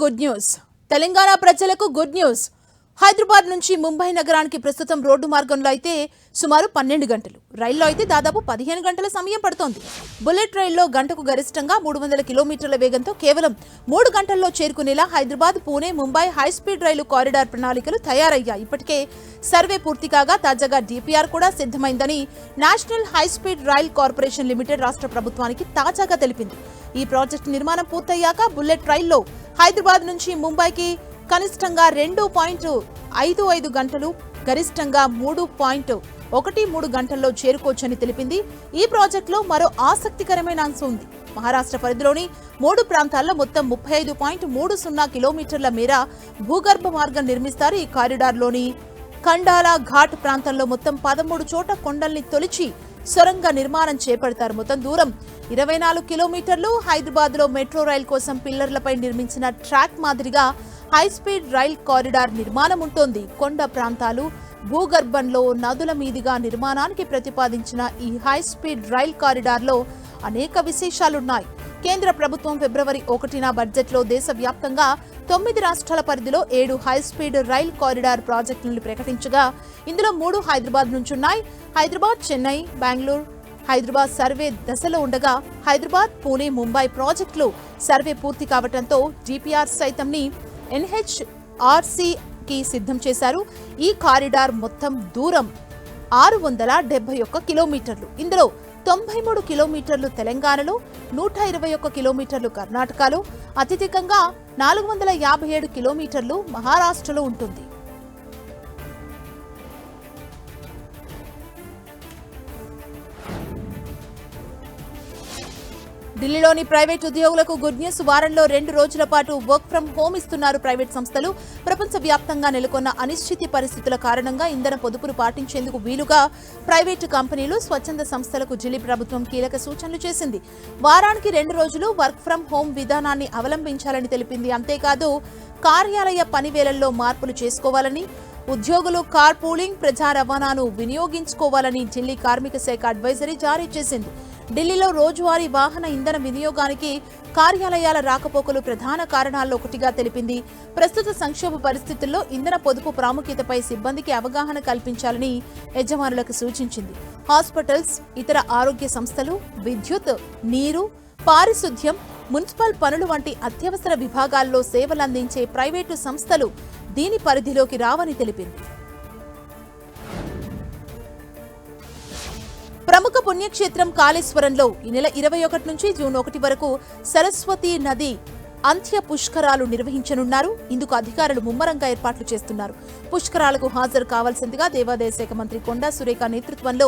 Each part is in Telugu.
Good news. తెలంగాణ ప్రజలకు గుడ్ న్యూస్. హైదరాబాద్ నుంచి ముంబై నగరానికి ప్రస్తుతం రోడ్డు మార్గంలో అయితే సుమారు 12 గంటలు, రైల్లో అయితే దాదాపు 15 గంటల సమయం పడుతోంది. బుల్లెట్ రైల్లో గంటకు గరిష్టంగా 300 కిలోమీటర్ల వేగంతో కేవలం 3 గంటల్లో చేరుకునేలా హైదరాబాద్, పూణే, ముంబై హైస్పీడ్ రైలు కారిడార్ ప్రణాళికలు తయారయ్యాయి. ఇప్పటికే సర్వే పూర్తి కాగా తాజాగా డిపిఆర్ కూడా సిద్ధమైందని national high speed rail corporation limited రాష్ట్ర ప్రభుత్వానికి తాజాగా తెలిపింది. ఈ ప్రాజెక్టు నిర్మాణం పూర్తయ్యాక బుల్లెట్ రైల్లో హైదరాబాద్ నుంచి ముంబైకి కనిష్టంగా 2.55 గంటలు, గరిష్టంగా 3.13 గంటల్లో చేరుకోవచ్చని తెలిపింది. ఈ ప్రాజెక్టులో మరో ఆసక్తికరమైన అంశం ఉంది. మహారాష్ట్ర పరిధిలోని 3 ప్రాంతాల్లో మొత్తం 35.30 కిలోమీటర్ల మేర భూగర్భ మార్గం నిర్మిస్తారు. ఈ కారిడార్లోని ఖండాలా ఘాట్ ప్రాంతంలో మొత్తం 13 చోట కొండల్ని తొలిచి సొరంగ నిర్మాణం చేపడతారు. మొత్తం దూరం 24 కిలోమీటర్లు. హైదరాబాద్ లో మెట్రో రైల్ కోసం పిల్లర్లపై నిర్మించిన ట్రాక్ మాదిరిగా హైస్పీడ్ రైల్ కారిడార్ నిర్మాణం ఉంటుంది. కొండ ప్రాంతాలు, భూగర్భంలో నదుల మీదుగా నిర్మాణానికి ప్రతిపాదించిన ఈ హైస్పీడ్ రైల్ కారిడార్లో అనేక విశేషాలున్నాయి. కేంద్ర ప్రభుత్వం ఫిబ్రవరి 1న బడ్జెట్లో దేశవ్యాప్తంగా 9 రాష్ట్రాల పరిధిలో 7 హైస్పీడ్ రైల్ కారిడార్ ప్రాజెక్టులను ప్రకటించగా ఇందులో 3 హైదరాబాద్ నుంచున్నాయి. హైదరాబాద్, చెన్నై, బెంగళూరు, హైదరాబాద్ సర్వే దశలో ఉండగా హైదరాబాద్, పూణే, ముంబై ప్రాజెక్టులు సర్వే పూర్తి కావడంతో డిపిఆర్ సైతంని ఎన్హెచ్ఆర్సీకి సిద్ధం చేశారు. ఈ కారిడార్ మొత్తం దూరం 671 కిలోమీటర్లు. ఇందులో 93 కిలోమీటర్లు తెలంగాణలో, 121 కిలోమీటర్లు కర్ణాటకలో, అత్యధికంగా 457 కిలోమీటర్లు మహారాష్ట్రలో ఉంటుంది. ఢిల్లీలోని ప్రైవేట్ ఉద్యోగులకు గుడ్ న్యూస్. వారంలో 2 రోజుల పాటు వర్క్ ఫ్రం హోమ్ ఇస్తున్నారు ప్రైవేట్ సంస్థలు. ప్రపంచవ్యాప్తంగా నెలకొన్న అనిశ్చిత పరిస్థితుల కారణంగా ఇంధన పొదుపును పాటించేందుకు వీలుగా ప్రైవేటు కంపెనీలు, స్వచ్ఛంద సంస్థలకు ఢిల్లీ ప్రభుత్వం కీలక సూచనలు చేసింది. వారానికి 2 రోజులు వర్క్ ఫ్రం హోమ్ విధానాన్ని అవలంబించాలని తెలిపింది. అంతేకాదు కార్యాలయ పనివేళల్లో మార్పులు చేసుకోవాలని, ఉద్యోగులు కార్ పూలింగ్, ప్రజా రవాణాను వినియోగించుకోవాలని ఢిల్లీ కార్మిక శాఖ అడ్వైజరీ జారీ చేసింది. ఢిల్లీలో రోజువారీ వాహన ఇంధన వినియోగానికి కార్యాలయాల రాకపోకలు ప్రధాన కారణాల్లో ఒకటిగా తెలిపింది. ప్రస్తుత సంక్షోభ పరిస్థితుల్లో ఇంధన పొదుపు ప్రాముఖ్యతపై సిబ్బందికి అవగాహన కల్పించాలని యజమానులకు సూచించింది. హాస్పిటల్స్, ఇతర ఆరోగ్య సంస్థలు, విద్యుత్, నీరు, పారిశుద్ధ్యం, మున్సిపల్ పనులు వంటి అత్యవసర విభాగాల్లో సేవలందించే ప్రైవేటు సంస్థలు దీని పరిధిలోకి రావని తెలిపింది. ప్రముఖ పుణ్యక్షేత్రం కాళేశ్వరంలో ఈ నెల 21 నుంచి జూన్ 1 వరకు సరస్వతీ నది అంత్య పుష్కరాలు నిర్వహించనున్నారు. ఇందుకు అధికారులు ముమ్మరంగా ఏర్పాట్లు చేస్తున్నారు. పుష్కరాలకు హాజరు కావాల్సిందిగా దేవాదాయ శాఖ మంత్రి కొండా సురేఖ నేతృత్వంలో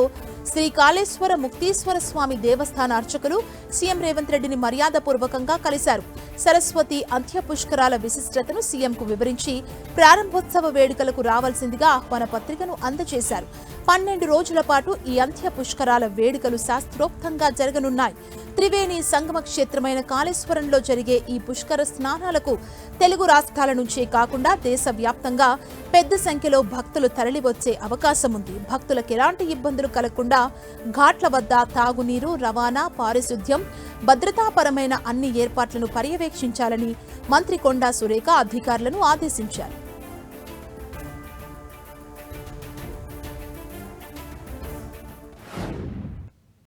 శ్రీ కాళేశ్వర ముక్తీశ్వర స్వామి దేవస్థాన అర్చకులు సీఎం రేవంత్ రెడ్డిని మర్యాదపూర్వకంగా కలిశారు. సరస్వతి అంత్య పుష్కరాల విశిష్టతను సీఎంకు వివరించి ప్రారంభోత్సవ వేడుకలకు రావాల్సిందిగా ఆహ్వాన పత్రికను అందజేశారు. 12 రోజుల పాటు ఈ అంత్య పుష్కరాల వేడుకలు శాస్త్రోక్తంగా జరగనున్నాయి. త్రివేణి సంగమ క్షేత్రమైన కాళేశ్వరంలో జరిగే ఈ పుష్కర స్నానాలకు తెలుగు రాష్ట్రాల నుంచే కాకుండా దేశవ్యాప్తంగా పెద్ద సంఖ్యలో భక్తులు తరలివచ్చే అవకాశం ఉంది. భక్తులకు ఎలాంటి ఇబ్బందులు కలగకుండా ఘాట్ల వద్ద తాగునీరు, రవాణా, పారిశుద్ధ్యం, భద్రతాపరమైన అన్ని ఏర్పాట్లను పర్యవేక్షించాలని మంత్రి కొండా సురేఖ అధికారులను ఆదేశించారు.